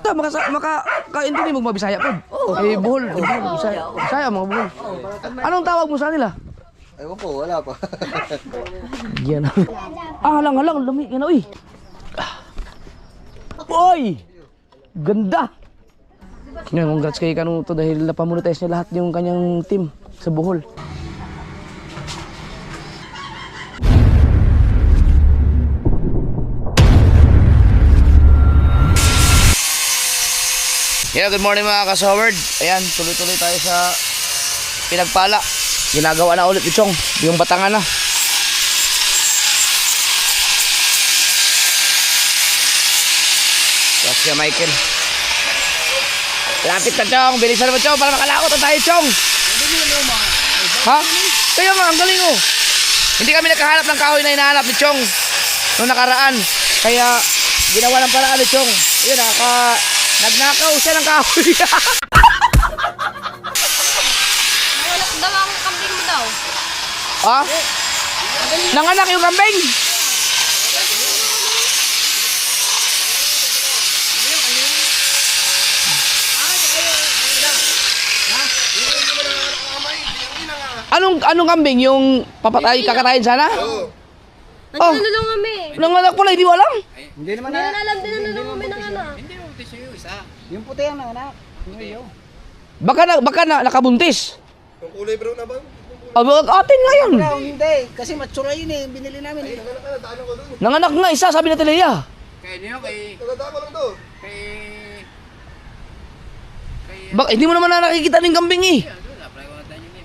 Maka-intindi mo Bisaya po. Eh, buhol. Bisaya, mga buhol. Anong tawag mo sa nila? Ewan po, wala pa. Yan. Halang, dami. Yan, uy. Uy! Ganda! Ngayon, congrats kay Kanuto dahil napamonetize niya lahat yung kanyang team sa Bohol. Yeah, good morning mga kasaward. Ayan, tuloy-tuloy tayo sa pinagpala. Ginagawa na ulit ni Chong, yung batangan na. Tapos siya Michael. Lapit na Chong, bilisan mo Chong para makalakot na tayo Chong. Ha? Kaya nga, ang galing oh. Hindi kami nakahanap ng kahoy na hinahanap ni Chong noong nakaraan. Kaya ginawa ng paraan ni Chong. Yun, nagnakaw siya ng kahoy. Wala daw ang kambing mo daw. Ha? Nanganak yung kambing. Anong kambing? Yung kakatayin sana? Oo. Oh, Nalulung kami. nanganak pala, hindi mo alam? Hindi naman Hindi na alam din na nalulung kami ng anak. Yung puti ang anak. Baka nakabuntis. Yung kulay brown na ba? Atin nga yun. Brown, hindi. Kasi matsura yun eh. Binili namin eh. Nanganak nga isa, sabi na Teleya. Kaya niyo kay Tagadaan ko lang to. kay Hindi mo naman na nakikita ng kambing eh. apply ko na tayo niya.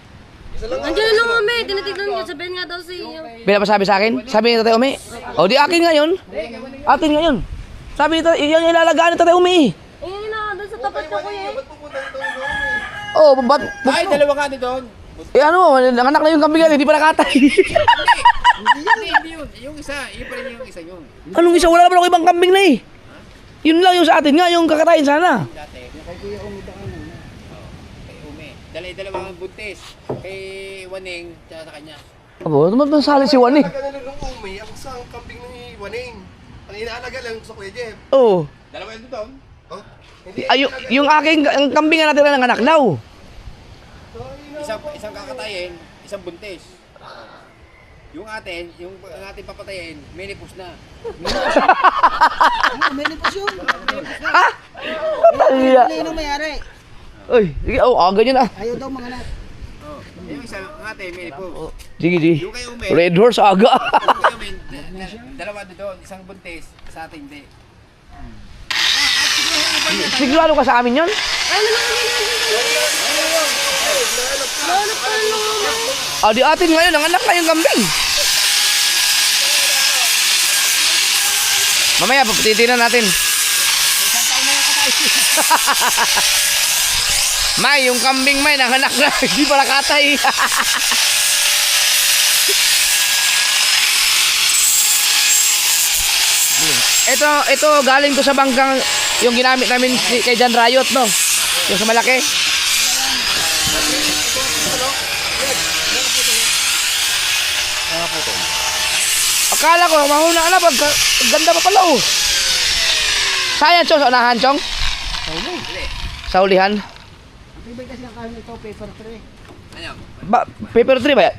Isa lang. Andiyan na kami. Tinitignan niya. Sabihin nga daw si... Pinapasabi sa akin? Sabi ni Tatay Umi? O di akin ngayon. Atin ngayon. Sabi ni Tatay, yung ilalagaan ni Tatay Umi. Ayun na, doon sa tapat ko kuya. Ba't pupunta ito yung Oh, ba't? Ay, dalawa ka doon. Eh ano, nanganak na yung kambing yan, hindi pa nakatay. Hindi yun. Yung isa, yun pa rin yung isa yun. Anong isa? Wala naman ako ibang kambing na eh. Yun lang yung sa atin nga, yung kakatayin sana. Dati. Kay Ume. Dalawang buntis. Kay Waning, tsaka sa kanya. Abo, naman masali si Juan eh. Taga na nung umi, ang isang kambing ni Waning. Ang inaalaga lang sa Kuya Jeff. Oo. Dalawa yun doon. Oh? Hindi. Ay, yung aking ang kambing na natin na nanganak daw. Isang kakatayin, isang buntis. Yung ating papatayin, menopause na. Menopause yun. Ha? Iya. Hindi nung mayari. Uy, sige, ganyan ah. Ayaw daw mga anak. Yung isa, ang ating menopause. Sige, sige. Yung kay Ume, Red horse aga. yung kay Ume, dalawa doon, isang buntis, sa ating hindi. Sigurado ka sa amin yun? Di atin ngayon, nanganak na yung kambing. Mamaya, papatitinan natin. May, yung kambing may, nanganak na. Hindi pala katay. Ito galing to sa bangkang yung ginamit namin kay John Riot, no? Yung sa malaki. Akala ko, mahuna na ba? Ganda pa pala, oh. Saan, Chong? Sa unahan, Chong? Sa ulihan? Ang tibay kasi ng kain ito, paper tray. Ano? Paper tree ba yan?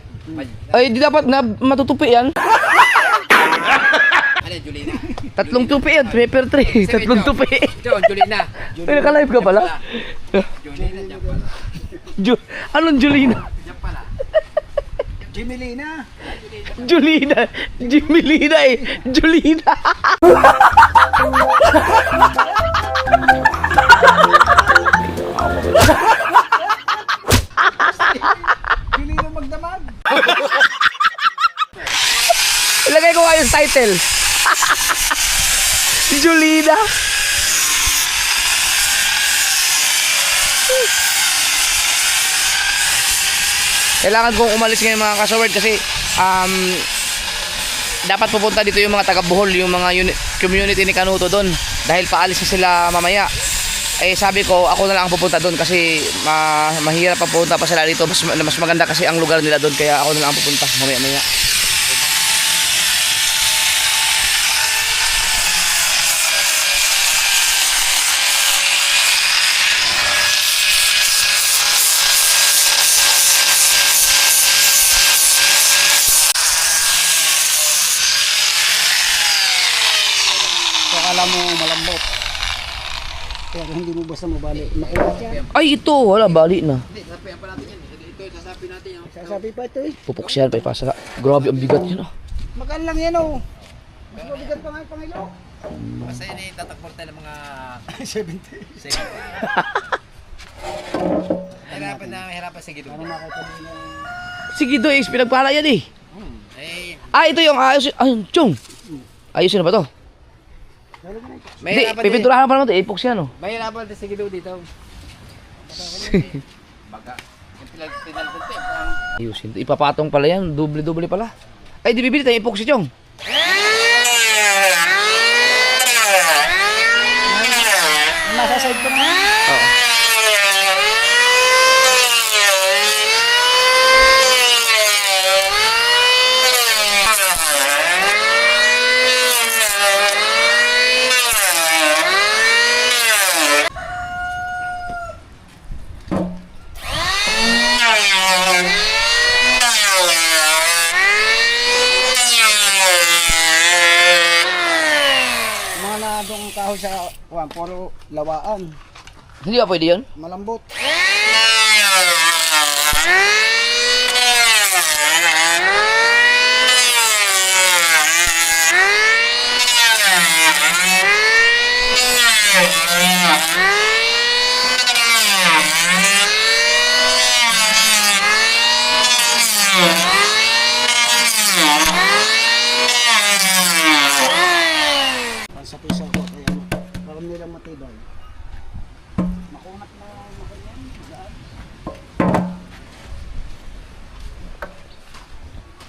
Ay, di dapat na matutupi yan. Ano, Julina? Tatlong tupi yan, paper tree. Tatlong tupi. John, Julina. Ay, naka-live ka pala? Julina, dyan pala. Anong Julina? Dyan pala. Jimelina. Julina. Jimelina eh. Julina. Jimelina magdamag. Ilagay ko kayo sa title. Julina. Kailangan kong umalis ngayon mga kasaward kasi dapat pupunta dito yung mga taga Bohol, yung mga community ni Kanuto doon dahil paalis na sila mamaya. Eh sabi ko ako na lang ang pupunta doon kasi mahirap pa pupunta pa sila dito, mas maganda kasi ang lugar nila doon kaya ako na lang ang pupunta mamaya. akala mo malambot. Pero hindi mo basta mabali. Makulat yan. Ay, ito. Wala, bali na. Hindi, sasapian pa natin yan. Ito, sasapian natin yan. Sasabi pa ito eh. Pupuksyan pa ipasa. Grabe, ang bigat yun. Magaan lang yan oh. Mas mabigat pa nga yung Pangilo. Basta yun eh, tatakbor tayo ng mga 70. 70. Hirapan sa gilid. Ano makita mo na. Sige, Doy. Pinagpala yan eh. Eh, Ah, ito yung ayos. Ayun, Chong. Ayusin na ba to? Hindi, pipinturahan pa naman ito. Ipox yan, oh. May hirapan sa gilid dito. Baga. Yung pinalpunta eh. Ayusin. Ipapatong pala yan. Doble-doble pala. Ay, di bibili tayo epoxy, Chong. Nasa side ko na. Oo. Mga na doong kahoy sa puro lawaan. Hindi ba pwede yun? Malambot. Sa pisa ko kaya parang nilang matibay. Makunat na makanyan. Magaan.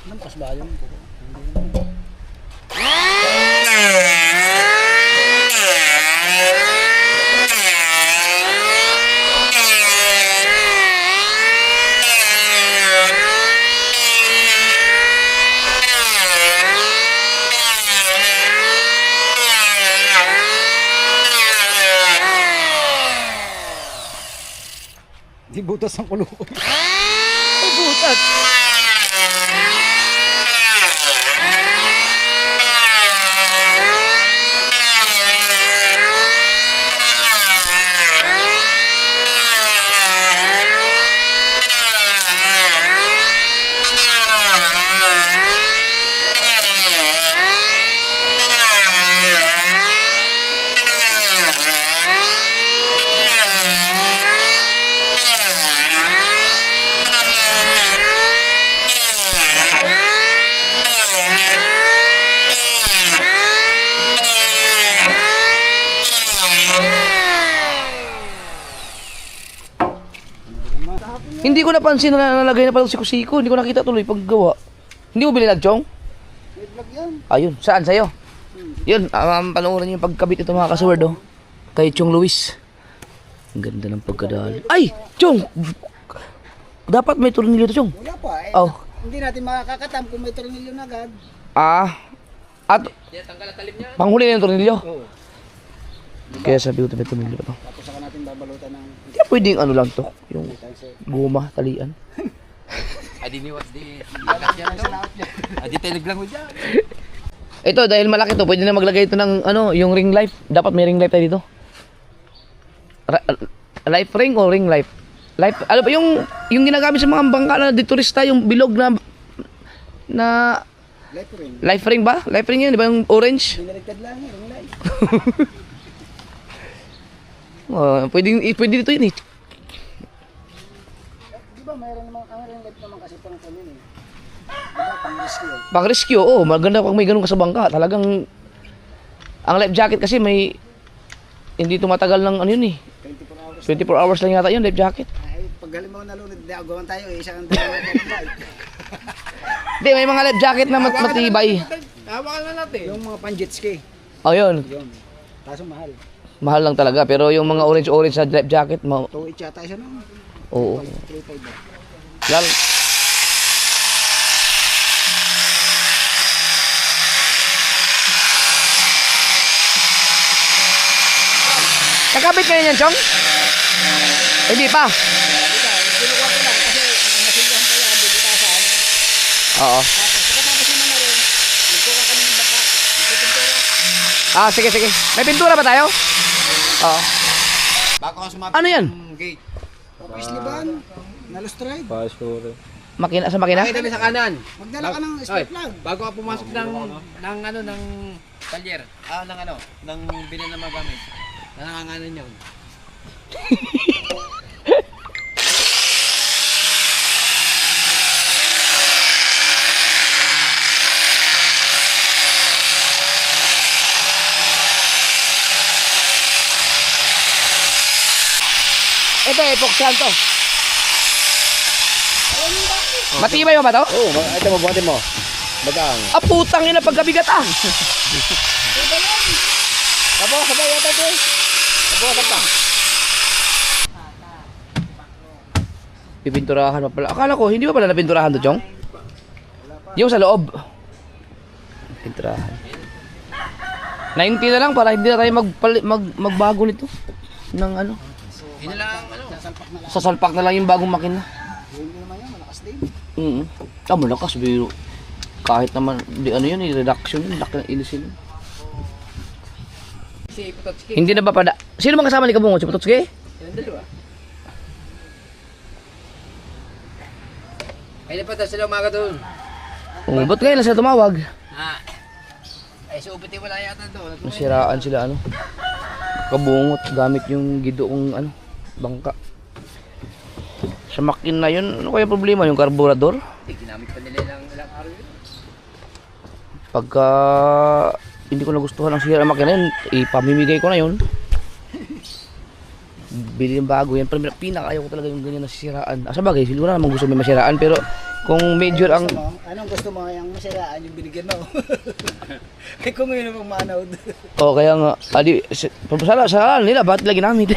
Lampas ba yun? Hindi naman. Di butas ang kulo ko. Butas. Hindi ko napansin na nalagay na pala si Kusiko. Hindi ko nakita tuloy paggawa. Hindi mo bilinag, Chong? May vlog yan. Ayun, saan sa'yo? Yun, panoorin niyo yung pagkabit ito mga kasword, oh. Kay Chong Luis. Ang ganda ng pagkadali. Ay! Chong! Dapat may tornilyo to, Chong. Wala pa eh. Oh. Hindi natin makakatam kung may tornilyo na agad. At Tanggal at talim niya. panghuli na yung tornilyo. Oo. Kaya sabi ko may tornilyo pa to. Tapos saka natin babalutan ng Hindi pwedeng ano lang to. Yung guma, talian. Adiniwas di. Lakas yan daw. Adi telegram mo dyan. Ito, dahil malaki to, pwede na maglagay ito ng ano, yung ring light. Dapat may ring light tayo dito. Life ring o ring light? Life, ano ba yung ginagamit sa mga bangka na di turista, yung bilog na life ring. life ring ba? Life ring yun, di ba yung orange? Binaligtad lang eh, ring light. Pwede dito yun eh. Di ba mayroon namang ang ring light naman kasi pang kunin eh. Di ba pang rescue. Pag rescue, oh, maganda pag may ganun ka sa bangka. Talagang, ang life jacket kasi may, hindi tumatagal ng ano yun eh. 24 hours. 24 hours lang yata yun, life jacket. Ay, pag halimbawa nalunod, di agawan tayo eh. Isang dalawa ng light. Hindi, may mga life jacket na matibay. Hawakan na natin. Yung mga pang jet ski. Oh, yun. Yun. Kaso mahal. Mahal lang talaga. Pero yung mga orange na life jacket, 2 yata isa nun. oo. 3.5 ba? Lalo. Nakabit ka na yan, Chong? Hindi pa. Kinukuha ko lang kasi nasilgahan pa yan, bibitasan. Oo. Tapos pagkatapos naman na rin, nagkuha kami ng baka. Nagpipintura. Ah, sige, sige. May pintura ba tayo? Oo. Bago ka sumapit Ano yan? ng gate. Papis liban. Nalustride. Makina sa makina? Nakita sa kanan. Magdala ka ng Oy, spark plug. bago ka pumasok ng talyer. Ng bilhin na mga gamit. Nanganganan yun. Ito, epoxyan to. Matibay ba to? Oo, ito mabuhatin mo. Bagang. Ah, putang ina pagkabigat ah. Sabay yata ito eh. Nabuhasan pa. Pipinturahan pa pala. Akala ko, hindi ba pala napinturahan to, Chong? Yung sa loob. Pinturahan. 90 na lang para hindi na tayo magbago nito. Ng ano. Yun lang, Sasalpak na lang yung bagong makina. Hindi naman yan, malakas din. Ah, malakas, biro. Kahit naman, di ano yun, reduction yun, laki ng ilisin yun. Si Pototski. Hindi na ba pada? Sino bang kasama ni Kabungo? Si Pototski? Yung dalawa. Ay, pa sila umaga doon. Oh, ba't ngayon na sila tumawag? Ay, so upiti wala yata doon. Masiraan sila, ano. Kabungot, gamit yung gidoong, ano, bangka. Sa makina yun, ano kaya problema? Yung karburador? Ginamit pa nila ng ilang araw yun. Pagka hindi ko nagustuhan ang sira ng makina yun, ipamimigay ko na yun. Bili ng bago yan. Pero pinaka-ayaw ko talaga yung ganyan nasisiraan. Asa bagay, siguro naman gusto may masiraan. Pero kung major ang... Anong gusto mo? Yung masiraan yung binigyan mo. Eh kung yun ang manaw. O kaya nga, adi, sana nila, bakit nila ginamit?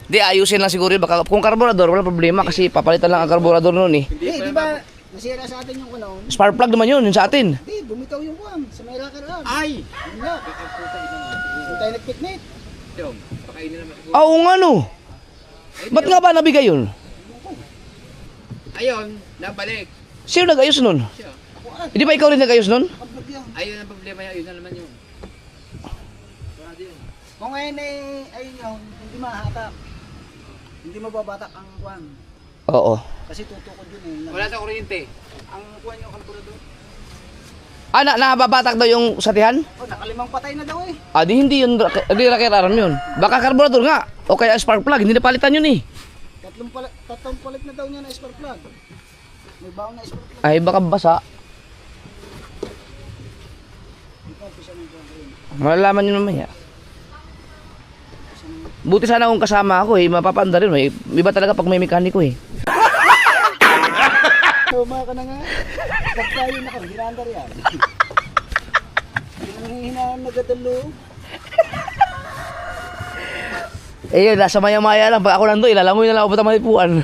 Di, ayusin lang siguro yun. Baka, kung karburador, wala problema kasi papalitan lang ang karburador noon eh. Di ba? Nasira sa atin yung kulong. Spark plug naman yun sa atin. Di, bumitaw yung kuwang. Sa may lakaraan. Ay! Yun nga. Kung tayo nagpiknik. Yung, pakainin naman. Oo nga no. Ba't nga ba nabigay yun? Ayun, nabalik. Sino nag-ayos nun? Siya. Hindi ba ikaw rin nag-ayos nun? Paglag yan. Ayun ang problema niya, yun na naman yun. Kung ngayon ay, ayun yun, hindi mahatak. Hindi mababatak ang kuwang. Oo. Kasi tutukod yun eh. Wala sa kuryente. Ang kuwang yung kalburador. Ah, nababatak daw yung satihan? Oh, nakalimang patay na daw eh. Ah, di hindi yun, di rakiraran yun. Baka karburador nga. O kaya spark plug, hindi napalitan yun eh. Tatlong palit na daw niya na spark plug. May baon na spark plug. Ay, baka basa. Ito, pisa ng kuwang. Malalaman nyo mamaya. Buti sana kung kasama ako eh, mapapanda rin eh. Iba talaga pag may mekaniko eh. Tuma ka na nga. Pag tayo nakahinandar yan. Hinahan na gadalo. Eh yun, nasa maya-maya lang. Pag ako nandun, ilalangoy na lang ako patang malipuan.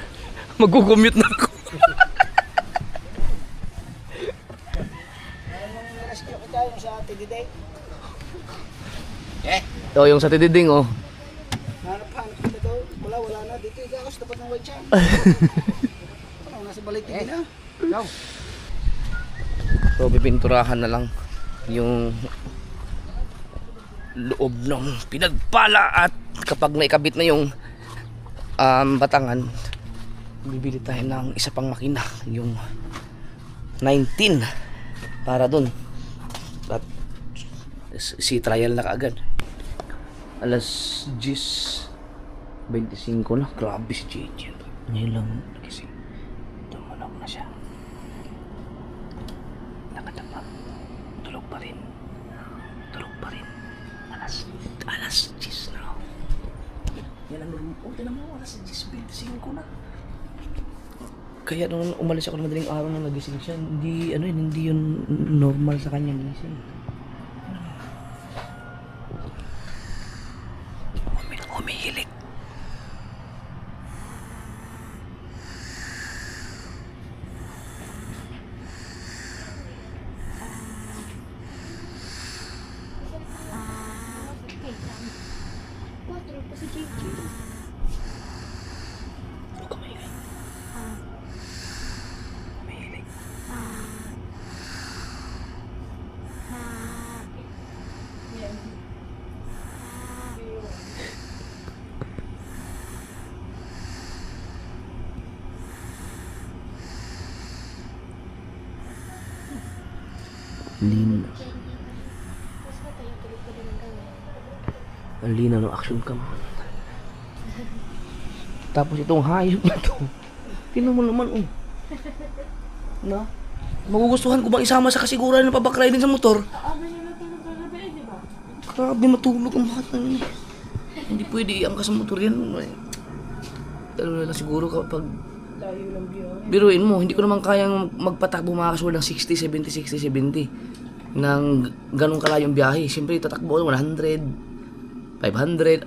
Mag-commute na ako. Anong rescue ko tayo sa Tididay? O, yung sa tididing oh. Hanap-hanap na daw. Wala na. Dito ikakos dapat ng white champ. Ano, nasa balik din na. Ikaw. So, pipinturahan na lang yung loob ng pinagpala at kapag naikabit na yung batangan, bibili tayo ng isa pang makina, yung 19 para dun. At si trial na kaagad. Alas 10:25 na. Grabe si JJ. Ngayon lang nagising. Tumalak na siya. Nakatapa. Tulog pa rin. Tulog pa rin. Alas 10 na. Yan ang normal. Oh, tinan mo. Alas 10:25 na. Kaya nung umalis ako ng madaling araw na nagising siya, hindi yun normal sa kanya gising. Umihilik. Huwag ka maingay. Umihilik. Lina. Ang lina ng action cam. Tapos itong hayop na to. Tingnan mo naman, oh. Na? Magugustuhan ko bang isama sa kasiguran ng pabaklay din sa motor? Grabe, matulog ang bata na yun eh. Hindi pwede iangkas sa motor yan. Lalo na lang siguro kapag... Biruin mo, hindi ko naman kayang magpatakbo makakasual ng 60, 70, 60, 70 ng ganong kalayong biyahe. Siyempre, tatakbo 100, 500, 100,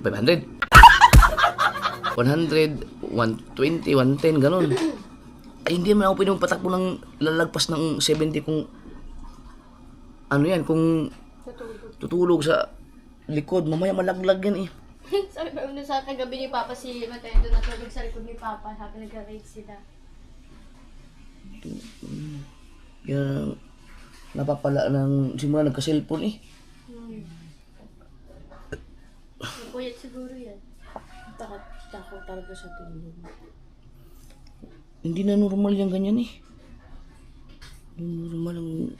120, 110, ganon. Ay, hindi naman ako pwede magpatakbo ng lalagpas ng 70 kung ano yan, kung tutulog sa likod. Mamaya malaglag yan eh. Sabi pa mo sa kagabi ni Papa si Mateo doon natulog sa likod ni Papa. Sabi nag-rate sila. Yan, napapala ng simula nagka-cellphone eh. Napuyat siguro yan. Takot talaga sa tulog. Hindi na normal yung ganyan eh. Normal ang...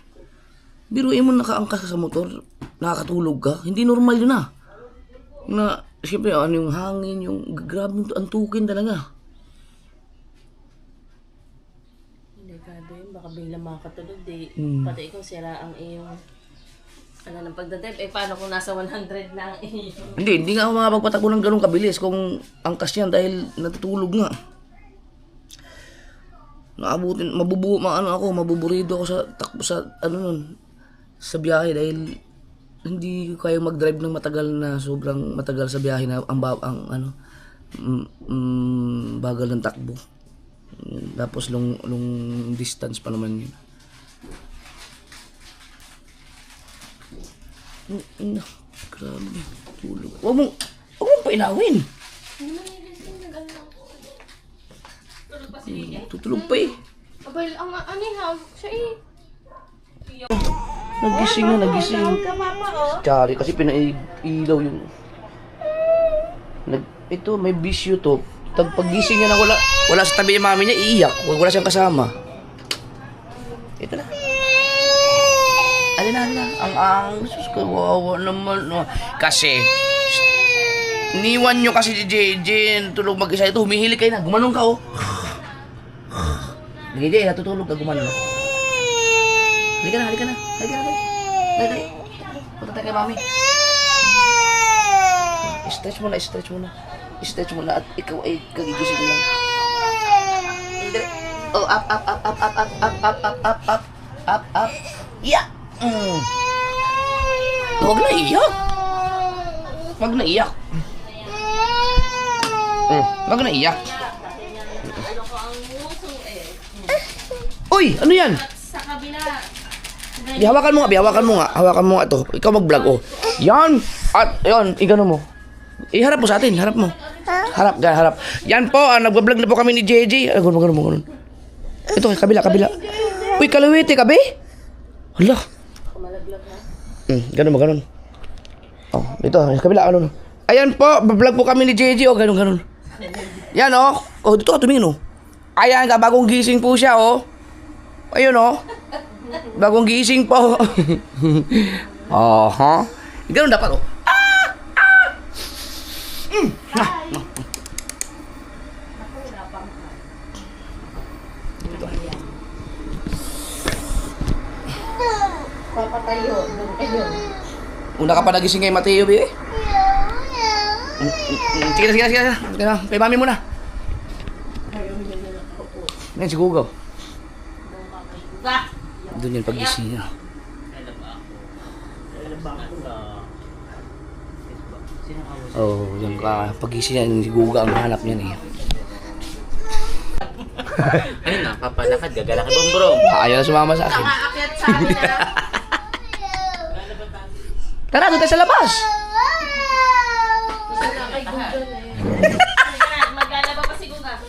Biruin mo nakaangkas ka sa motor, nakakatulog ka, hindi normal yun ah. Na, siyempre ano yung hangin, yung grabe yung antukin talaga. Delikado yun, baka bigla makakatulog. Pati ikaw sira ang iyong ano ng pagdadrive. Eh paano kung nasa 100 na ang iyong... Hindi nga ako makapagpatakbo ng ganun kabilis kung angkas yan dahil natutulog nga. Naabutin, mabuburido ako sa takbo sa ano nun, sa biyahe dahil hindi ko kayang mag-drive ng matagal na sobrang matagal sa biyahe na ang bagal ng takbo. Tapos long distance pa naman yun. Grabe, tulog. Huwag mong painawin. Tutulog pa eh. Abay, ang anihag siya eh. Nagising na, nagising. Chari, kasi pinailaw yung... Ito, may bisyo to. Paggising niya na wala sa tabi ng mami niya, iiyak. Wala siyang kasama. Ito na. Alin na. Ang sus, kawawa naman. No. Kasi, niwan nyo kasi si JJ, tulog mag-isa ito, humihili kayo na. Gumanong ka, oh. JJ, natutulog ka, gumanong. Halika na. Dali. Punta tayo kay mami. Stretch muna at ikaw ay kagigising lang. Dali. Oh, up. Yeah. Huwag na iyak. Huwag na iyak. Uy, ano yan? Sa kabila. Hawakan mo nga to. Ikaw mag-vlog, oh. Yan! At, yan, igano mo. Iharap mo sa atin, harap mo. Harap. Yan po, nagbablog na po kami ni JJ. Ganun mo. Ito, kabila. Uy, kalawete ka, be? Hala. Ganun mo. Oh, ito, kabila, ano. Ayan po, bablog po kami ni JJ, oh, ganun. Yan, oh. Oh, dito ka tumingin, oh. Ayan, bagong gising po siya, oh. Ayun, oh. Bagong gising po. Ganun dapat, oh. Papatayo. Una ka pa nagising kay Mateo, be. Sige na. Kay mami muna. Yan si Gugaw. Doon yan pagising niya. Oh, yung pagising niya, si Guga ang hanap niyan eh. Ayun na, papalakad, gagalaki bombrong. Ayaw na sumama sa akin. Nakaakyat sa amin na lang. Tara, doon tayo sa labas. Wala kay Google eh. Maglalaba pa si Guga.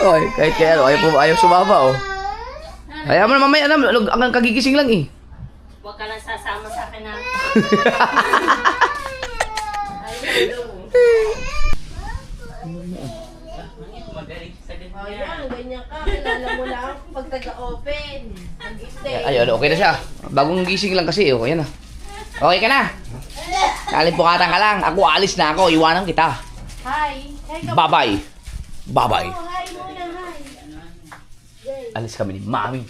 Oy, kahit kaya ayaw sumama, oh. Ayaw mo na mamaya, ang kagigising lang eh. Huwag ka lang sasama sa akin na. Magaling sa ganyan. Ayan, ganyan ka. Kilala mo lang pag taga-open. Ayun, okay na siya. Bagong gising lang kasi, okay na. Okay ka na? Nalimpukatan ka lang. Ako, alis na ako. Iwanan kita. Hi. Hi ka. Bye-bye. Bye-bye. Oh, hi muna, hi. Alis kami ni Mami.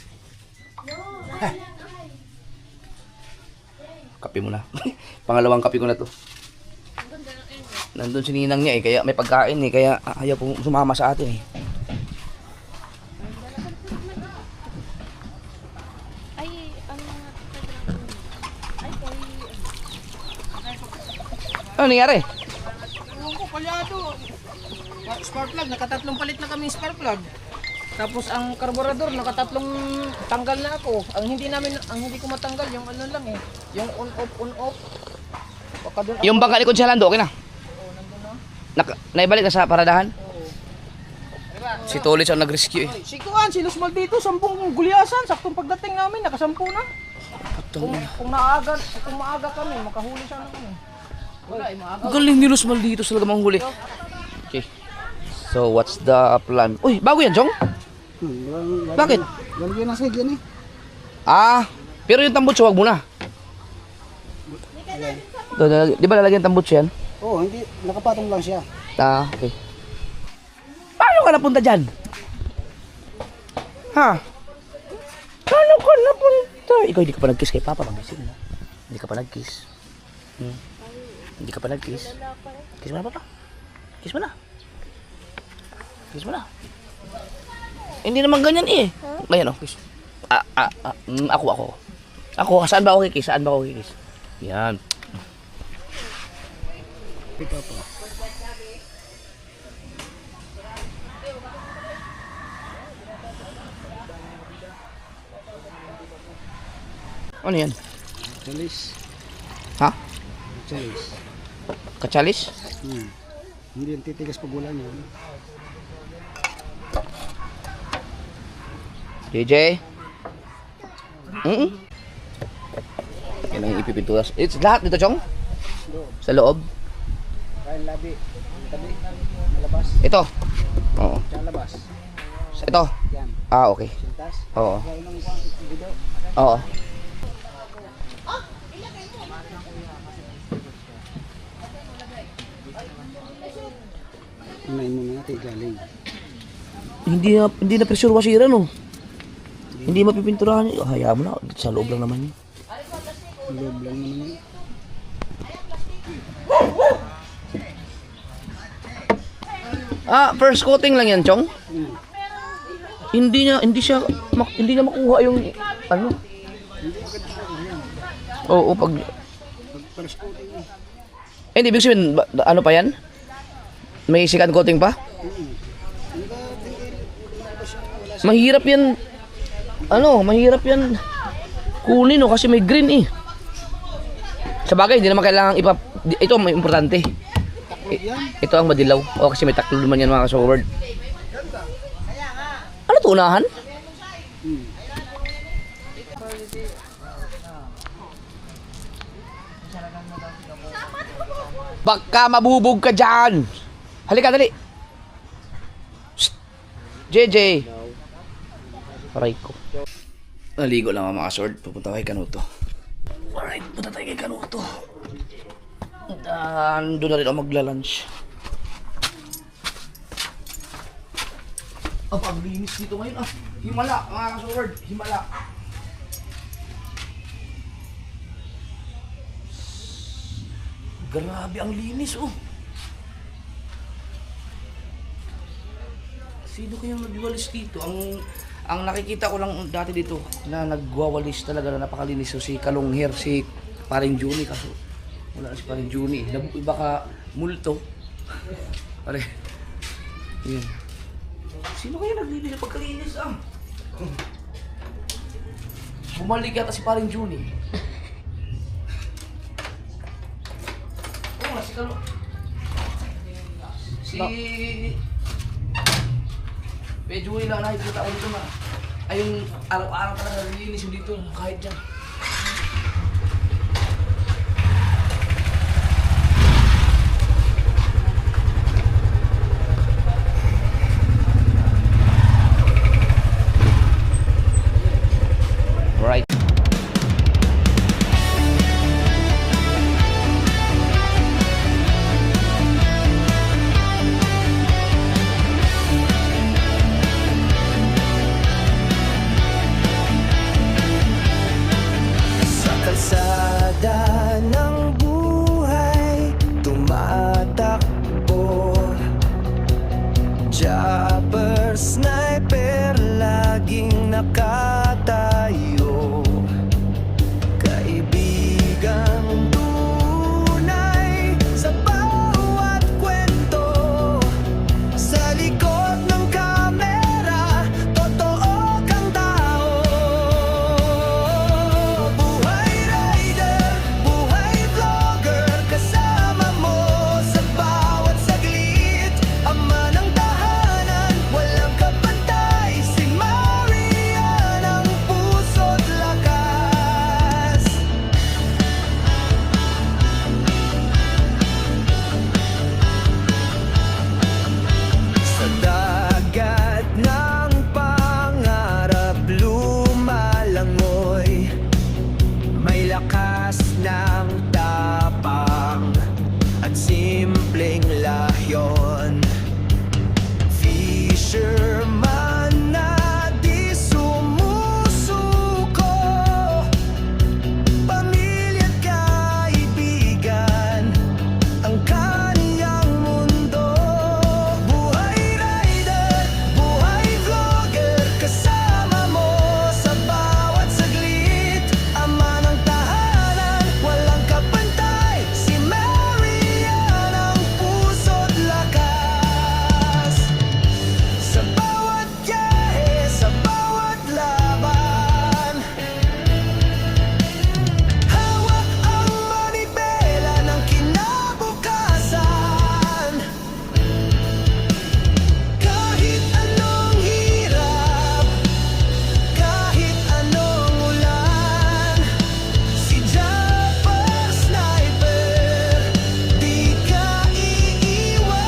Kape mo na. Pangalawang kape ko na to. Nandun si ninang niya eh, kaya may pagkain eh, kaya ayaw pong sumama sa atin eh. Ay, ano nga. Ay, Ano nangyari? Ewan ko, palyado. Spark plug, nakatatlong palit na kami spark plug. Tapos ang karburador, nakatatlong tanggal na ako. Ang hindi ko matanggal, yung ano lang eh. Yung on off. Baka doon Yung bangka likod sa Lando, okay na? Naibalik na sa paradahan? Si Tolis ang nag-rescue eh. Si Kuan, si Luz Maldito, 10 gulyasan. Saktong pagdating namin, nakasampu na. Kung maaga kami, makahuli sana kami. Wala, maaga. Ang galing ni Luz Maldito talaga manghuli. Okay. So, what's the plan? Uy, bago yan, Chong? Bakit? Lalagyan na sa yan eh. Ah, pero yung tambutso, wag muna. Di ba lalagyan tambutso yan? Oo, hindi. Nakapatong lang siya. Ah, okay. Paano ka napunta dyan? Ha? Paano ka napunta? Ikaw hindi ka pa nag-kiss kay Papa, magising na. Hindi ka pa nag-kiss. Hindi ka pa nag-kiss. Kiss mo na, Papa. Kiss mo na. Kiss mo na. Hindi naman ganyan eh. Ganyan oh, kiss. Ako. Ako, saan ba ako kikiss? Saan ba ako kikiss? Yan. Pika pa. Ano yan? Chalis. Ha? Chalis. Kachalis? Hindi yung titigas pag wala niya. JJ? Yan ang ipipinturas. It's lahat dito, Chong? Sa loob? Kain labi. Tabi. Malabas. Ito? Oo. Tsaka labas. Ito? Yan. Ah, okay. Sintas. Oo. Kain ng video. Oo. Unahin mo na natin galing. Hindi na pressure washer no. Hindi mapipinturahan niya. Hayaan mo na. Sa loob lang naman yun. Loob lang naman yun. Ah, first coating lang yan, Chong? Hindi niya makuha yung ano. Oo, pag First coating eh. hindi ibig sabihin ano pa yan? May second coating pa? Mahirap yan. Mahirap yan kunin no kasi may green eh. Sa bagay, hindi naman kailangan ito may importante. Ito ang madilaw. O kasi may taklo naman yan mga ka-showword. Ano to, unahan? Baka mabubog ka dyan. Halika, dali. Shh. JJ. Aray ko. Naligo lang ang mga sword. Pupunta kay Kanuto. Alright, punta tayo kay Kanuto. Doon na rin ako magla-lunch. Ang linis dito ngayon ah. Himala, mga ka-sword. Himala. Grabe ang linis oh. Sino kayang nagwawalis dito? Ang nakikita ko lang dati dito na nagwawalis talaga na napakalinis so si Kalongher, si Paring Juni kaso wala na si Paring Juni. Baka multo. Pare. Yan. Sino kaya naglilinis pagkalinis ah? Bumalik yata si Paring Juni. Oh, si Kalong. Medyo lang nakikita ko dito na. Ay yung araw-araw talaga nalilinis yung dito kahit dyan. lakas ng tapang at simpleng lahyon. Fisherman na di sumusuko, pamilya't kaibigan ang kaniyang mundo. Buhay rider, buhay vlogger, kasama mo sa bawat saglit. Ama ng tahanan, walang kapantay, si Marian ang puso't lakas. Sa bawat biyahe, sa bawat laban, hawak ang manibela ng kinabukasan. Kahit anong hirap, kahit anong ulan, si Japper Sniper di ka iiwan.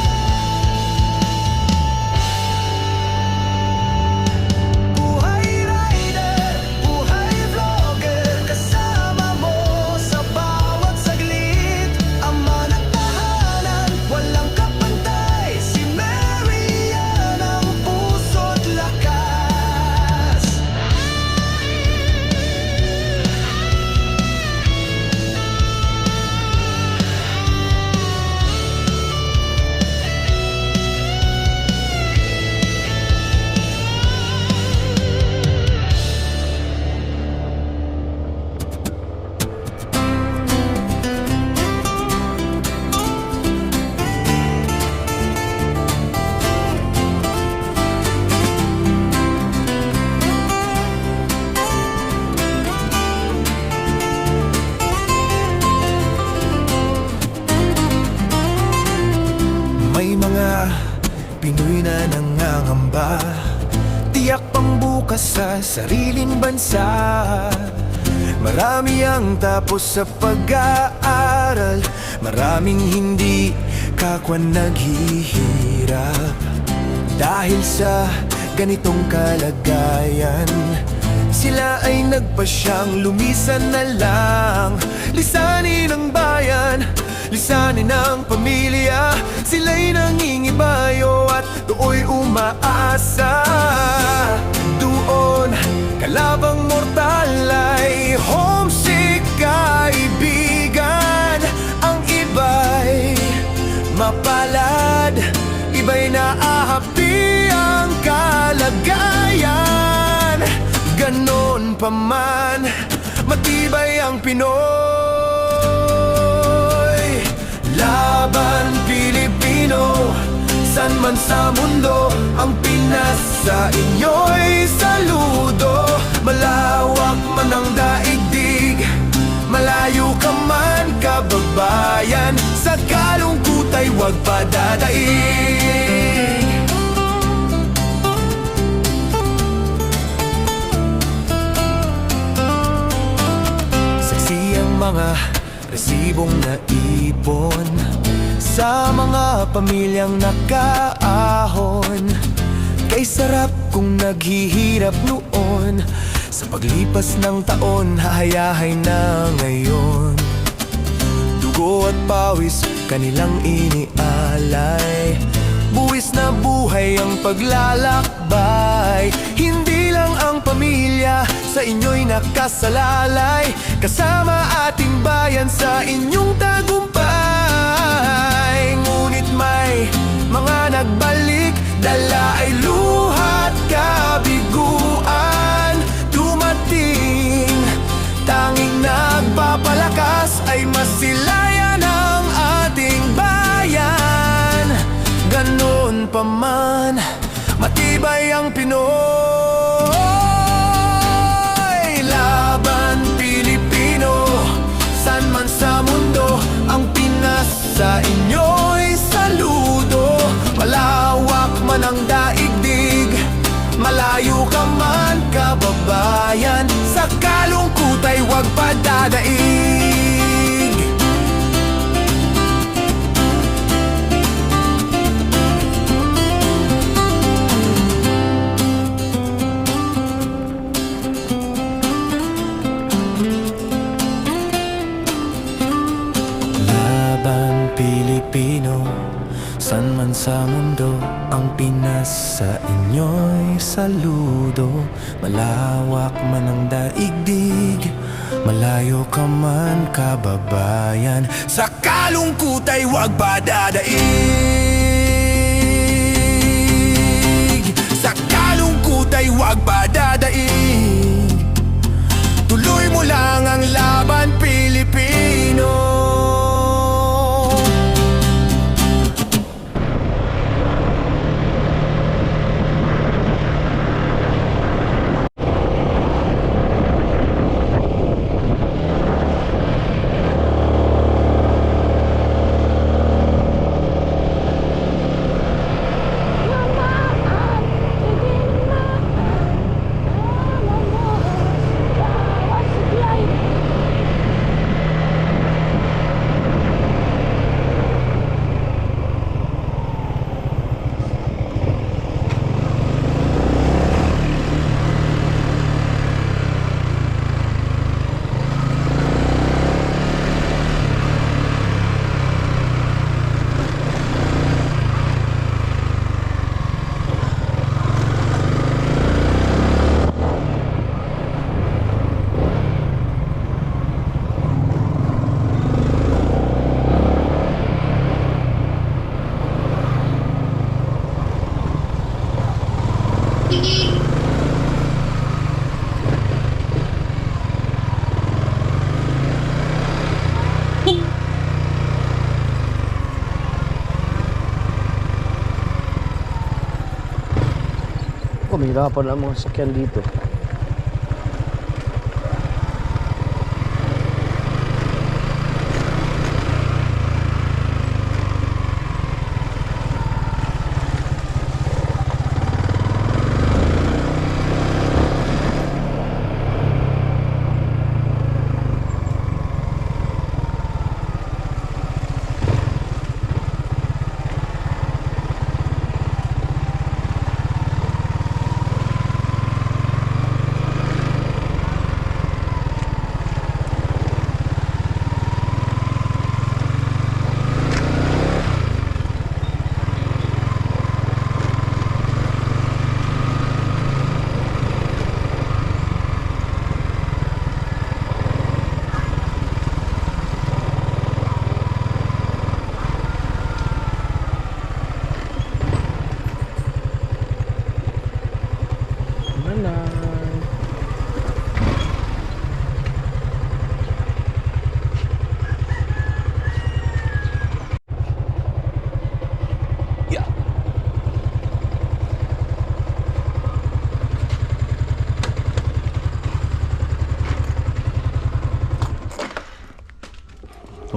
Buhay rider, buhay vlogger, kasama mo sa bawat saglit. Ama ng tahanan, walang kapantay, si Marian ang puso't lakas. May mga Pinoy na nangangamba, tiyak pang bukas sa sariling bansa. Marami ang tapos sa pag-aaral, maraming hindi kapwa naghihirap. Dahil sa ganitong kalagayan, sila ay nagpasyang lumisan na lang. Lisanin ang bayan, lisanin ang pamilya, sila'y nangingibayo at dooy umaasa. Doon, kalabang mortal ay homesick kaibigan. Ang iba'y mapalad, iba'y naahapi ang kalagayan. Ganon pa man, matibay ang Pinoy. Laban Pilipino, san man sa mundo, ang Pinas sa inyo'y saludo. Malawak man ang daigdig, malayo ka man kababayan, sa kalungkot ay huwag padadaig. Saksi ang mga resibong naipon sa mga pamilyang nakaahon. Kay sarap kung naghihirap noon, sa paglipas ng taon hahayahay na ngayon. Dugo at pawis kanilang inialay, buwis na buhay ang paglalakbay. Hindi lang ang pamilya sa inyo'y nakasalalay, kasama ating bayan sa inyong tagumpay. Ngunit may mga nagbalik, dala ay luhat kabiguan. Dumating, tanging nagpapalakas ay masilayan ang ating bayan. Ganon pa man, matibay ang Pinoy. Laban Pilipino, san man sa mundo, ang Pinas sa inyo'y saludo. Malawak man ang daigdig, malayo ka man kababayan, sa kalungkot ay huwag padadaig. Pilipino, san man sa mundo ang Pinas sa inyo'y saludo. Malawak man ang daigdig, malayo ka man kababayan, sa kalungkot ay huwag padadaig. Sa kalungkot ay huwag padadaig. Tuloy mo lang ang laban, Pilipino. Mahirapan ang mga sakyan dito.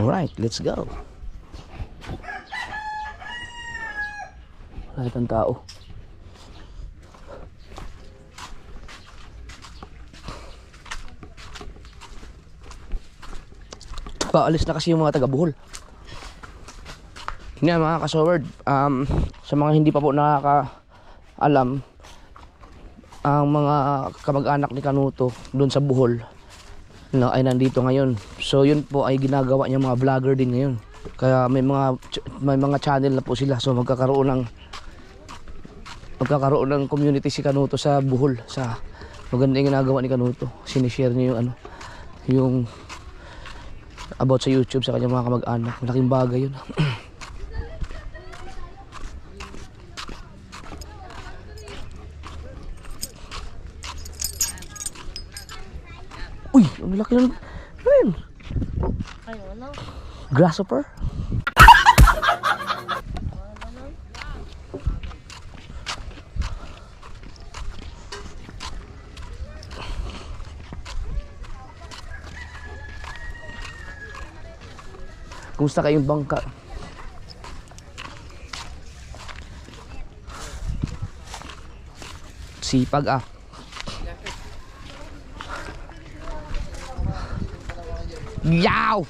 Alright, let's go. Lahat ang tao. Paalis na kasi yung mga taga Bohol. Nga mga kasoward, sa mga hindi pa po nakakaalam, ang mga kamag-anak ni Kanuto doon sa Bohol na ay nandito ngayon. So yun po ay ginagawa niya mga vlogger din ngayon. Kaya may mga channel na po sila. So magkakaroon ng community si Kanuto sa Bohol. Sa maganda yung ginagawa ni Kanuto. Sinishare niya yung yung about sa YouTube sa kanyang mga kamag-anak. Malaking bagay yun. Uy, ang laki ng rin. Ayaw na. Grasshopper? Kumusta kayong bangka? Sipag ah. Yaw!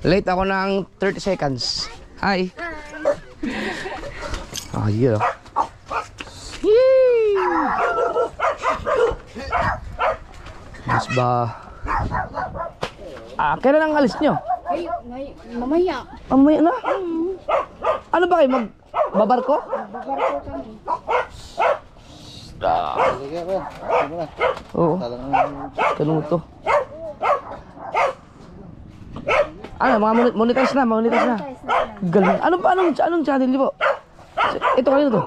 Late ako ng 30 seconds. Hi! Ah, yeah. Yee! Mas ba? Kailan ang alis nyo? Mamaya. Mamaya na. Ano ba kayo? Magbabarko? Babarko kami. Sige ko. Sige na. Oo. Kanuto. Ano, mga monetize na. Galing. Anong channel niyo po? Ito kayo to?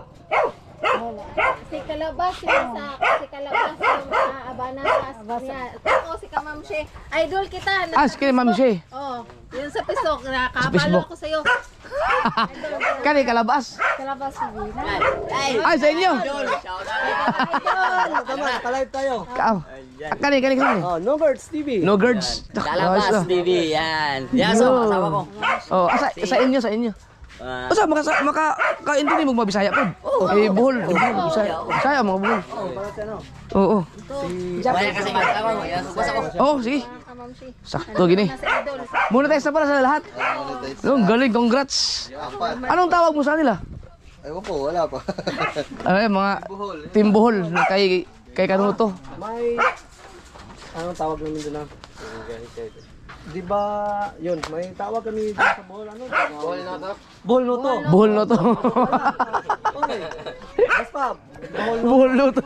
Si Kalabas, si Kalabas, Abanas, ako si Kamamshe. Idol kita. Sige, Ma'am Shea. Oh, yun sa Facebook, Sa nakapalo Facebook. ko sa'yo. Kani, kalabas. Kalabas si Vina. Ay, sa inyo. Tama, ka-live tayo. Kani. Oh, No Birds TV. No girds. Lalabas TV, yan. Yan, so, kasama ko. Oh, sa inyo. Asa makaintindi mo mabisaya pod. Eh buhol, Bisaya mga buhol. Oo. Kaya kasi magkakaroon mo, yan, subas ako. Oh, sige. Kamamshe. Sakto gini. Monetize na para sa lahat. No, galing, congrats. Anong tawag mo sa nila? Ewan po, wala pa. Ay, mga Team Buhol kay Kanuto. May anong tawag namin doon na? Di ba, yun, may tawag kami dito sa Bohol, ano? Bohol Noto. Buhol no to. Okay. Basta, Buhol no to.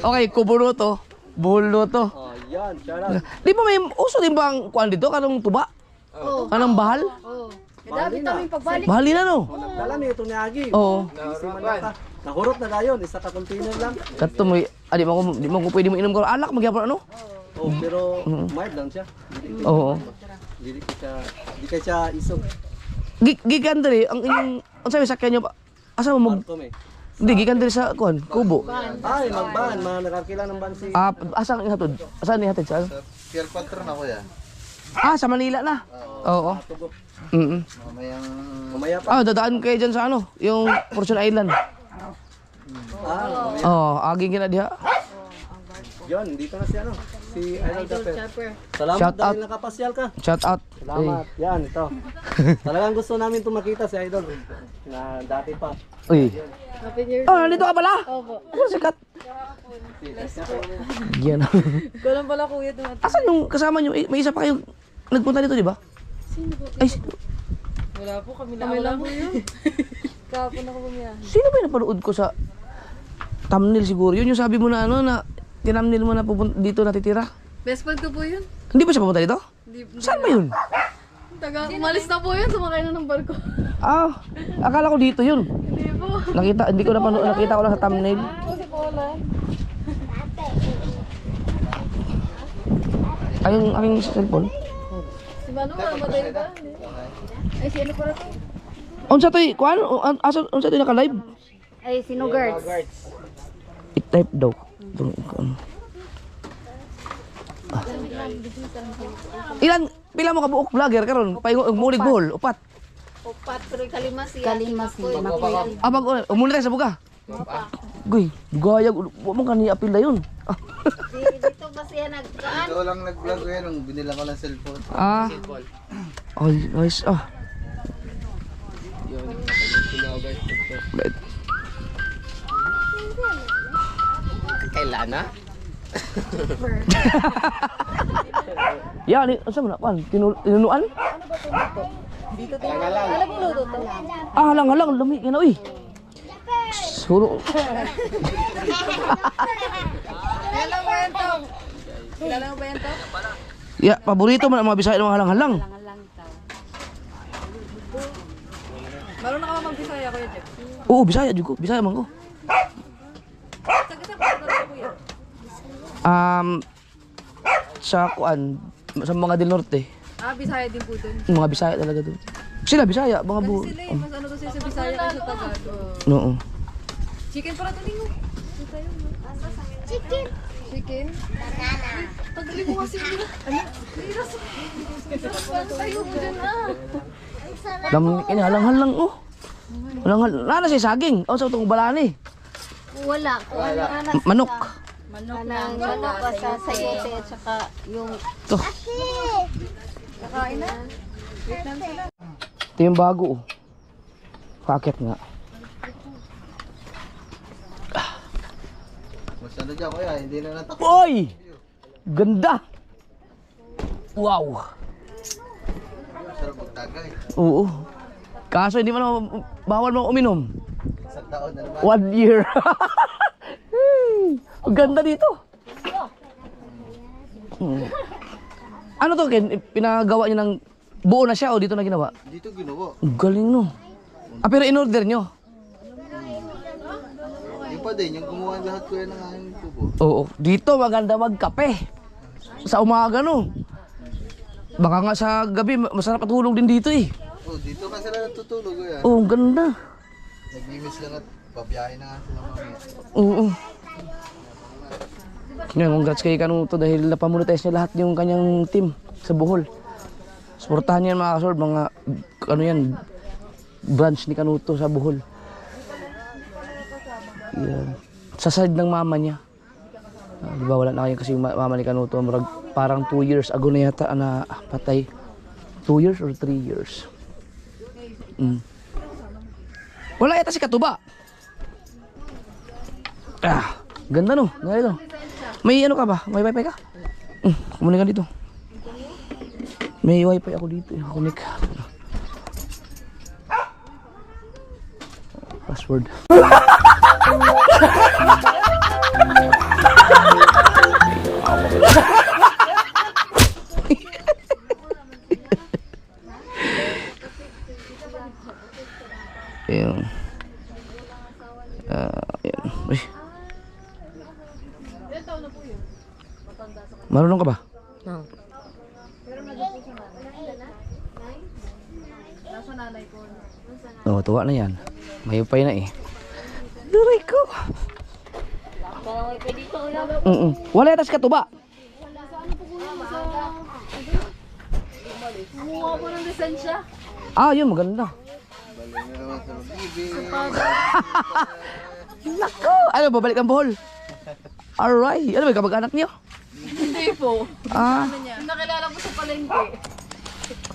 Okay, Kubuno to. Buhol no to. oh, yan, shout out. Di ba may uso din ba ang kuan dito kanang tuba? Oo. Kanang bahal? Oo. Dapat kami pagbalik. Bahali na no. Nagdala niyo ito ni Agi. Oo. Easy man nata. Nahurot na dayon, isa ka container lang. Kato mo, di mo ko pwede mo inom ko alak magyapon ano? Oh, pero mild lang siya. Oo. Hindi ka siya isog. Gigan diri ang inyong unsa may sakyan nyo pa? Asa mo mag Marto me. Hindi gikan diri sa kuan, kubo. Ay, magban, mga nakakila ng ban si... Asa ang ihatod? Asa ni hatid sa? Pier patron ako yan. Sa Manila na. Oo. Tugo. Mamayang... Mamaya pa. Dadaan kayo dyan sa ano, yung Fortune Island. Aging gina diha. Yun, dito na si ano. Si Idol Dapper. Salamat Shout out. dahil nakapasyal ka. Shout out. Salamat. Yan, ito. Talagang gusto namin ito makita si Idol. Na dati pa. Uy. Nandito ka pala? Opo. Sikat. Yan. Ikaw lang pala kuya doon. Asan yung kasama nyo? May isa pa kayo nagpunta dito, di ba? Wala po, kami lang po yun. Kapon ako bumiyahe. Sino ba yung napanood ko sa thumbnail siguro? Yun yung sabi mo na ano na tinamnil mo na dito natitira. Best friend ko po yun. Hindi ba siya pupunta dito? Saan ba yun? Umalis na po yun, sumakay na ng barko. Akala ko dito yun. Hindi po. Hindi ko nakita ko lang sa thumbnail. Kasi po wala. Ay, yung aking cellphone. Si Manu, mamatay ba? Ay, si ano para to? Unsa to'y, kuan? Unsa to'y naka-live? Ay, sino girls? I-type daw. Pila mo ka buok vlogger karon? Mulig buhol, upat. Upat, pero kalimasi. Kalimasi. Umunit sa buga. Goy, gayag, wa mo kani apil na yun. Dito ba siya nagkaan? Ito lang nag-vlog ko yan nung binila ko ng cellphone. Ay, nice. Kailan na? Yan, asa mo na pan? Tinunuan? Ano pong luto to? Halang, lami ka na, uy. Suro. Kilala mo ba yan to? Ya, paborito man ang mga Bisaya ng mga halang-halang. Marunong ka ba mag-Bisaya, Kuya Jeff? Oo, Bisaya juga, Bisaya man ko. Taga-saan ka talaga, Kuya? Sa kuan, sa mga Del Norte, Bisaya din po dun. mga Bisaya talaga doon. Sila Bisaya, mga Kasi sila eh, mas ano to sila sa Bisaya kaysa Tagalog. Oo. Chicken para to ninyo. Chicken. Chicken? Tagali mo kasi nila. Ano? Liras. Paano tayo mo dyan Lami ini halang-halang oh. Halang-halang. Nana si saging. O sa itong balani. Wala. Manok. Manang manok ka sa sayote at saka yung... Ito. Kakain na. Ito yung bago oh. Paket nga. Mas ano dyan kuya, hindi na natakot. Oy! Ganda! Wow! Tagay. Oo. Kaso hindi man bawal mo uminom. Isang taon na naman. 1 year. Ang ganda dito. Ano to, Ken? Pinagawa niyo ng buo na siya o dito na ginawa? Dito ginawa. Ang galing no. Ah, pero in-order nyo? Yung pa din, yung gumawa lahat ko yan ng aming tubo. Oo. Dito maganda magkape. Sa umaga no. Baka nga sa gabi masarap matulog din dito eh. Oh, dito ka sila natutulog ko yan. Oo, ang ganda. Nag-miss lang at pabiyahe na nga sila mamaya. Oo. Ngayon, congrats kay Kanuto dahil napamonetize niya lahat yung kanyang team sa Bohol. Suportahan niya mga kasorb, mga ano yan, branch ni Kanuto sa Bohol. Yan. Sa side ng mama niya. Di ba wala na kayo kasi yung mama ni Kanuto, parang 2 years ago na yata na patay. 2 years or 3 years? Wala yata si Katuba. Ah, ganda no. Ganda no. May ano ka ba? May wifi ka? Kumunik ka dito. May wifi ako dito. Kunik. Password. Ayan. Ayan. Uy. Marunong ka ba? No. Oo, tuwa na yan. May upay na eh. Duray ko. Parang may pwede ito ulam. Wala yata si Katuba. Kumuha po ng lisensya. Ah, yun, maganda. Balik na naman sa bibi. Nako! Ano, babalik ang Bohol? Alright. Ano ba, kamag-anak niyo? Hindi po. Ah, Nakilala ko sa palengke.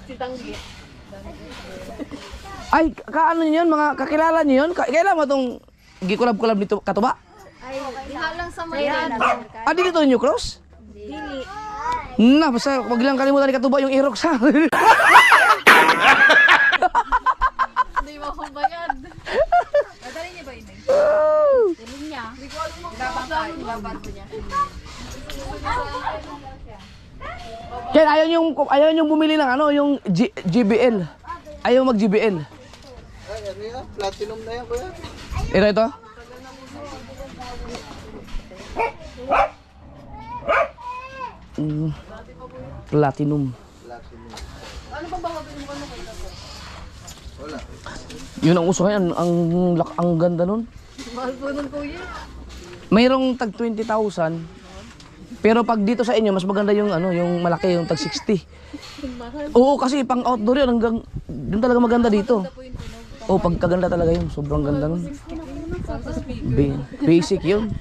Si Tanggi. ay, kaano niyo yun? Mga kakilala niyo yun? Kailan mo itong gikulab-kulab nito, Katuba? Ay, diha lang sa Mayan. Ah, dito ninyo cross? Dili. Na, basta wag lang kalimutan ni Katuba yung Aerox ha. Hindi mo akong bayad. Madali niya ba yun eh? Dali niya. Hindi ko alam mo. Ibabanto niya. Ken, ayaw niyong bumili ng ano, yung GBL. Ayaw mag-GBL. Ay, ano yan? Platinum na yan, kuya. Ito. Platinum. Platinum. Wala. Yun ang uso ngayon, ang ganda nun. Mahal po nun kuya. Mayroong tag 20,000. Pero pag dito sa inyo, mas maganda yung ano, yung malaki, yung tag 60. Oo, kasi pang outdoor yun, hanggang yun talaga maganda dito. Oo, pagkaganda talaga yun, sobrang ganda nun. Basic yun.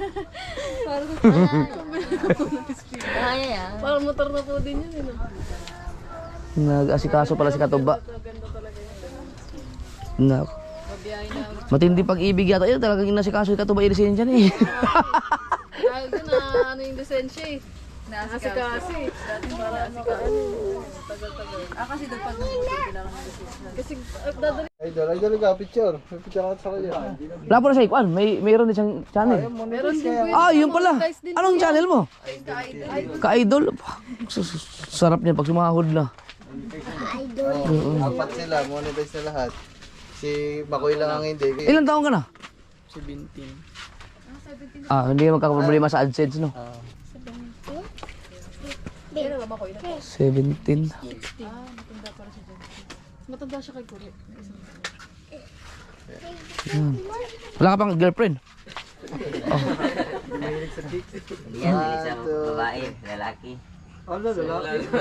Kaya yan. Parang motor na po din yun. Nag-asikaso pala si Katuba. Na. Matindi pag-ibig yata yun, talagang inasikaso si Katuba ilisin dyan eh. Dahil yun na ano yung lisensya eh. Nasikasi. Dati para nasikasi. Tagal-tagal. Kasi dapat pag nabuti kailangan ng lisensya. Kasi dadali. Idol ka, picture. May picture ka sa kanya. Wala po na siya ikuan, mayroon din siyang channel. Meron din po yun. Ah, yun pala. Anong channel mo? Ka-idol. Sarap niya pag sumahod na. Apat sila, monetize na lahat. Si Makoy lang ang hindi. Ilan taon ka na? 17. Ah, hindi magkakaproblema sa AdSense, no? 17. Matanda siya kay Kuri. Wala ka pang girlfriend? Yan, isang babae, lalaki. Ano, lalaki? 1,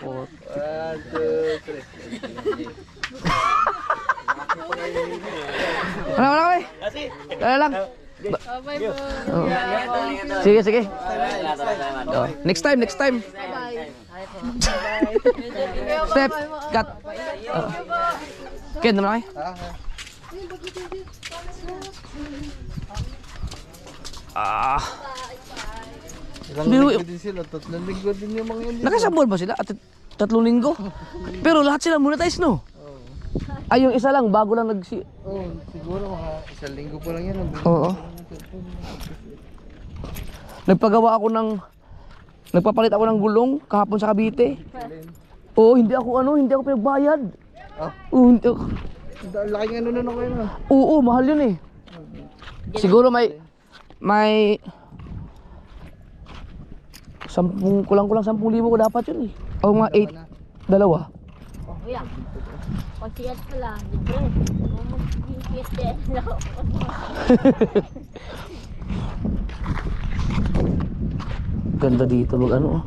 2, 3. Wala ka eh. Wala lang. Bye po. Sige. Oh, next time. Step, cut. Ken, naman kayo? Ilang linggo din sila, 3 linggo din yung mga yun. Nakasambol ba sila? At 3 linggo. Pero lahat sila monetize, no? Ay, yung isa lang, bago lang Oh, siguro mga 1 linggo pa lang yan. Oo. Nagpagawa ako ng... Nagpapalit ako ng gulong kahapon sa Cavite. Oo, hindi ako pinagbayad. Oo, hindi ako... Laking ano na kayo na. Oo, mahal yun eh. Siguro may 10, kulang-kulang 10,000 ko dapat yun eh. O mga 8, dalawa. Kuya, pag-tiyat ka lang, libre. Kung mag-tiyat lang. Ganda dito mag ano.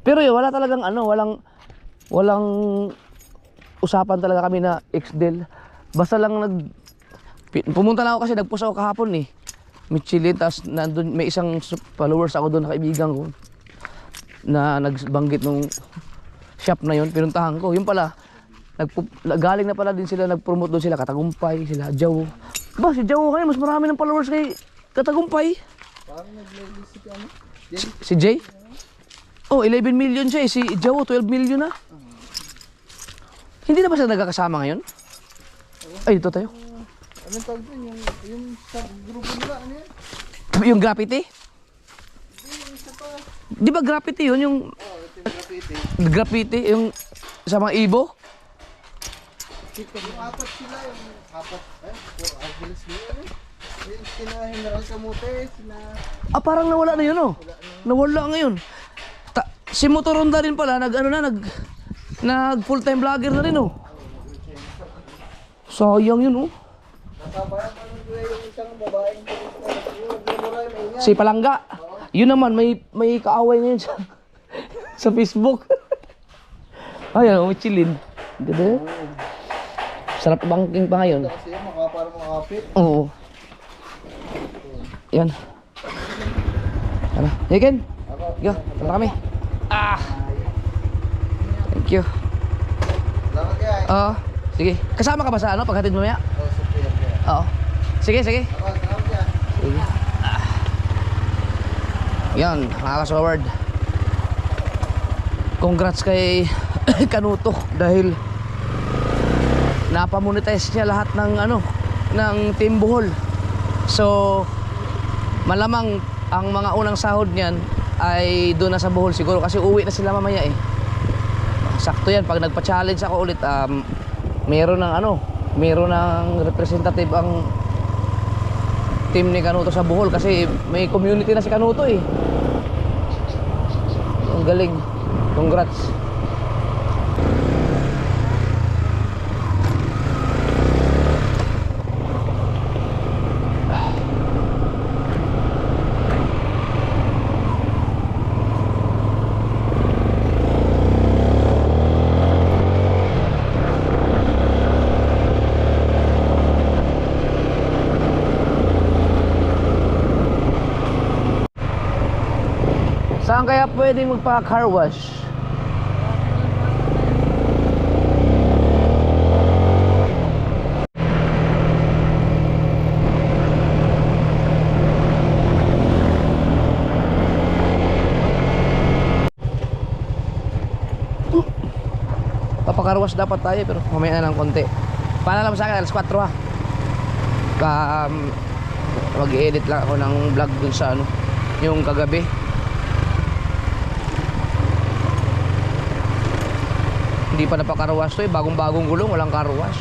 Pero yun, wala talagang ano, walang usapan talaga kami na XDL. Basta lang pumunta na ako kasi nagpost ako kahapon eh. Michelin, tapos nandun, may isang followers ako doon na kaibigan ko na nagbanggit nung shop na yun, pinuntahan ko. Yun pala, galing na pala din sila, nag-promote doon sila, Katagumpay, sila Jow. Ba, si Jow kayo, mas marami ng followers kay Katagumpay. Parang nag-list si ano? Si Jay? Oh, 11 million siya eh. Si Jow, 12 million na. Hindi na ba sila nagkakasama ngayon? Ay, dito tayo. Anong tawag din? Yung sa grupo nila, ano yan? Yung graffiti? Di ba graffiti yun? Yung graffiti, yung sa mga Ibo? Yung apat sila, yung apat, Angeles nila, ano? Yung sina General Camote, sina... Parang nawala na yun, oh. Nawala ngayon. Si Motoronda rin pala, nag full-time vlogger na rin, oh. Sayang yun, oh. Nasabayan pa nung yung isang babaeng yung Si Palangga. Yun naman, may kaaway ngayon sa Facebook. Ayan, Michelin. Ganda. Sarap banking pa ngayon. kasi yun, parang makapit. Oo. Yan. Ano? Yakin? Go, tara kami. Thank you. Salamat guys. Oo. Sige. Kasama ka ba sa ano paghatid mo maya? Oh, super kaya. Oo. Sige, sige. Salamat guys. Sige. Yan, mga ka-sword. Congrats kay Kanuto dahil napamonetize niya lahat ng ano ng Team Bohol. So malamang ang mga unang sahod niyan ay doon na sa Bohol siguro kasi uwi na sila mamaya eh. Sakto yan pag nagpa-challenge ako ulit meron ng representative ang team ni Kanuto sa Bohol kasi may community na si Kanuto eh. Ang galing. Congrats. Saan kaya pwedeng magpa-car wash? Papa-car wash dapat tayo pero mamaya na lang konti. Paalam sa akin alas 4 ha. Mag-i-edit lang ako ng vlog dun sa ano, yung kagabi. Hindi pa napaka-carwash to eh, bagong-bagong gulong, walang carwash.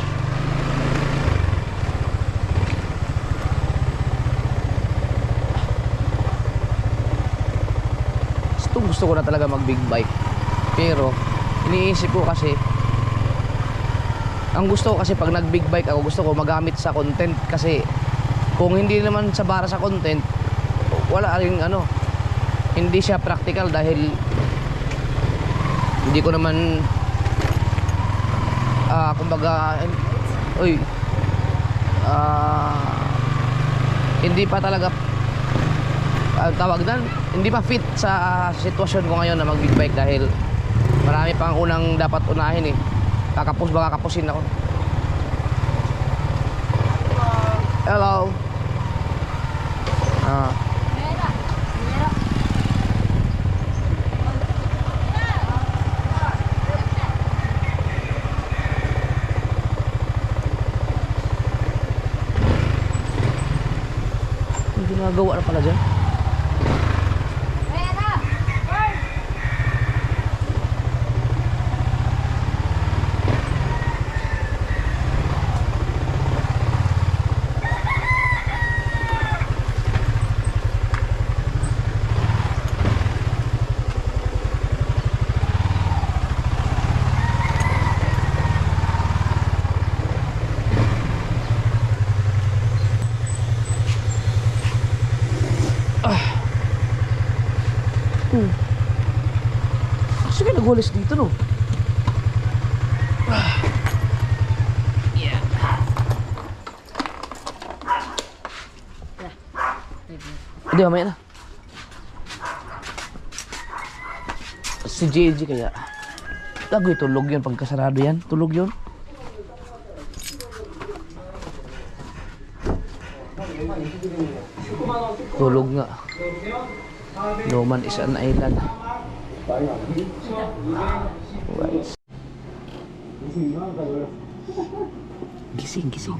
Gusto ko na talaga mag big bike. Pero iniisip ko kasi ang gusto ko kasi pag nag big bike ako gusto ko magamit sa content kasi kung hindi naman sa para sa content wala ring ano, hindi siya practical dahil hindi ko naman kumbaga hindi pa talaga tawag na, hindi pa fit sa sitwasyon ko ngayon na mag big bike dahil marami pang unang dapat unahin eh. Kakapusin ako. Hello. pala dyan. Sige, nagwalis dito, no? Yeah. Hindi, mamaya na. Si JJ kaya. Tagoy, tulog yun. Pagkasarado yan, tulog yun. Tulog nga. Loman is an island. Right. Gising, gising.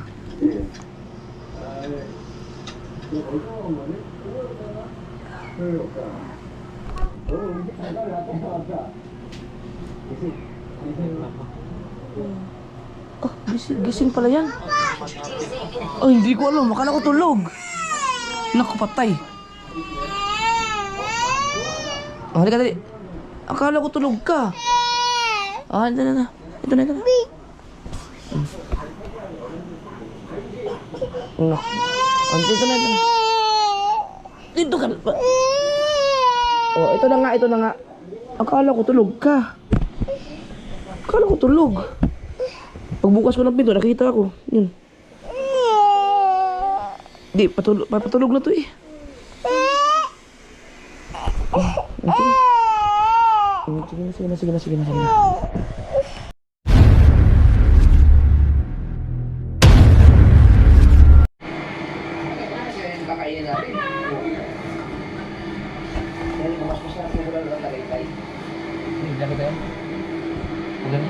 Oh, gising, gising pala yan. Oh, hindi ko alam. Akala ko tulog. Naku, patay. Oh, halika dali. Akala ko tulog ka. Ah, ito na. Ito na. No. Ito na. Dito ka. Oh, ito na nga. Akala ko tulog ka. Akala ko tulog. Pagbukas ko ng pinto, nakita ko. Yun. Di, patulog na to eh. Okay. Sige na. Kakainin natin. Dahil mas masarap na wala ng tagaytay. Hindi na kita yan. Ganun.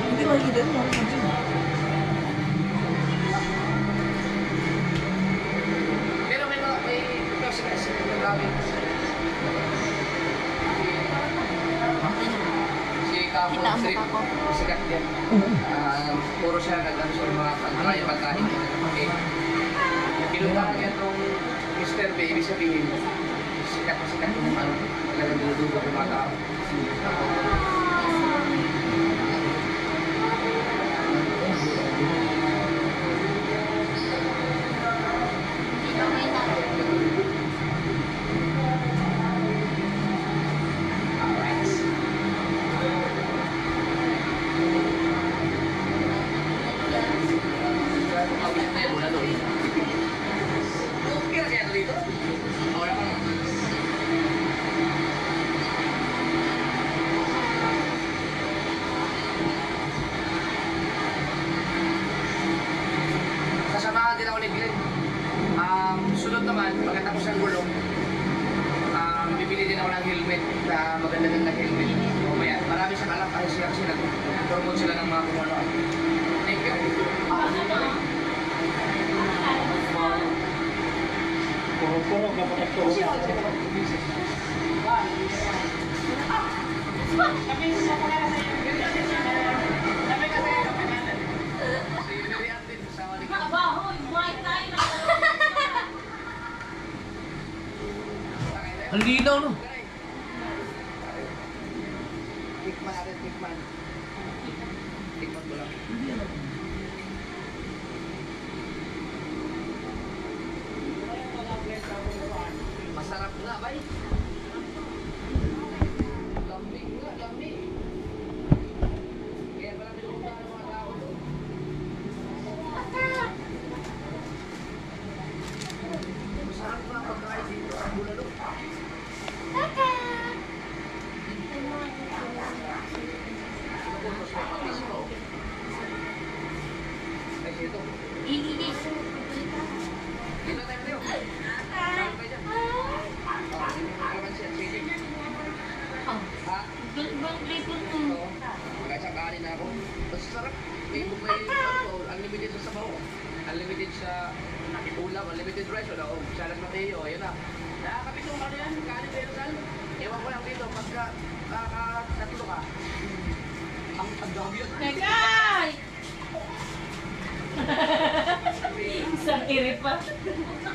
Hindi ba higit mo? Pero may process na gamit. Si Kapo, sikat yan. Puro siya nag-ano sa mga pagkain pagkain. Okay. Pinuntahan niya itong Mr. B, ibig sabihin, sikat yung ano, talagang dinudugo ng mga tao. Sasamahan din ako ni Glenn. Sunod naman, pagkatapos ng gulong, bibili din ako ng helmet na maganda-ganda helmet. Mamaya, marami sa kalap kasi nag-promote sila ng mga kumulo. Thank you. Puro kapatid ko. Ang linaw, no? Tikman natin, tikman. Tikman ko lang. Masarap nga, bay. Lambing nga, lambing. Kaya pala pinunta ng mga tao. Masarap nga pagkain dito ang bulalo. unlimited sa ulam, unlimited rice, wala o, salad Mateo, ayun na. Nakakapit yung ano yan, kanin Rizal. Ewan ko lang dito, pagka tatlo ka. Ang dami yun. Negay! Isang iri pa.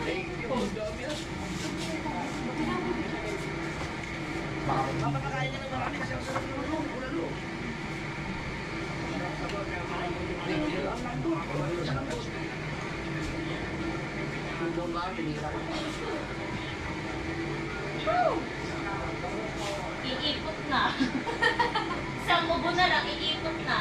Thank you, ang dami yan. Mapapakain niya ng marami kasi ang sarap ng ulo. Iikot na. Isang ubo na lang, iikot na.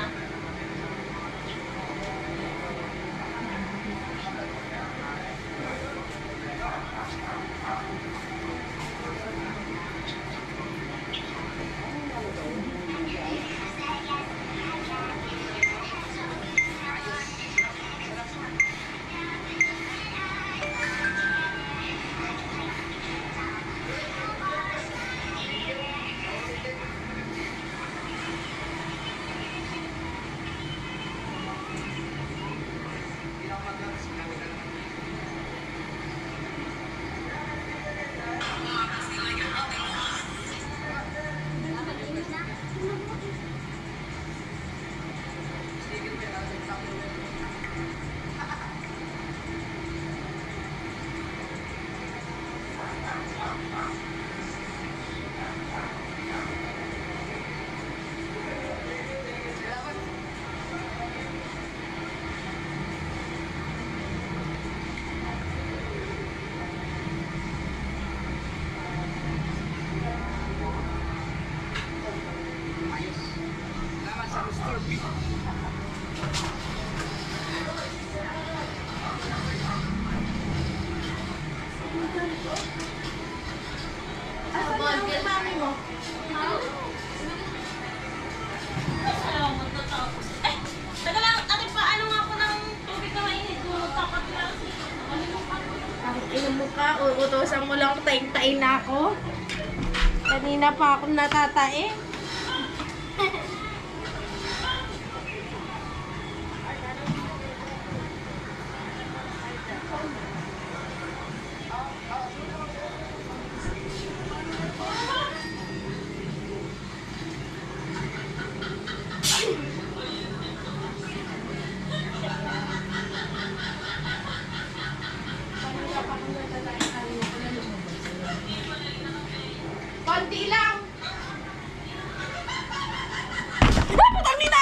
Salamat na tapos. Eh, taga lang, ate pa, ano nga ako ng tubig na mainit ko, tapat lang. Ang ina mo ka, uutosan mo lang taing-tain na ako. Kanina pa akong natatae. Konti lang! Putang nina!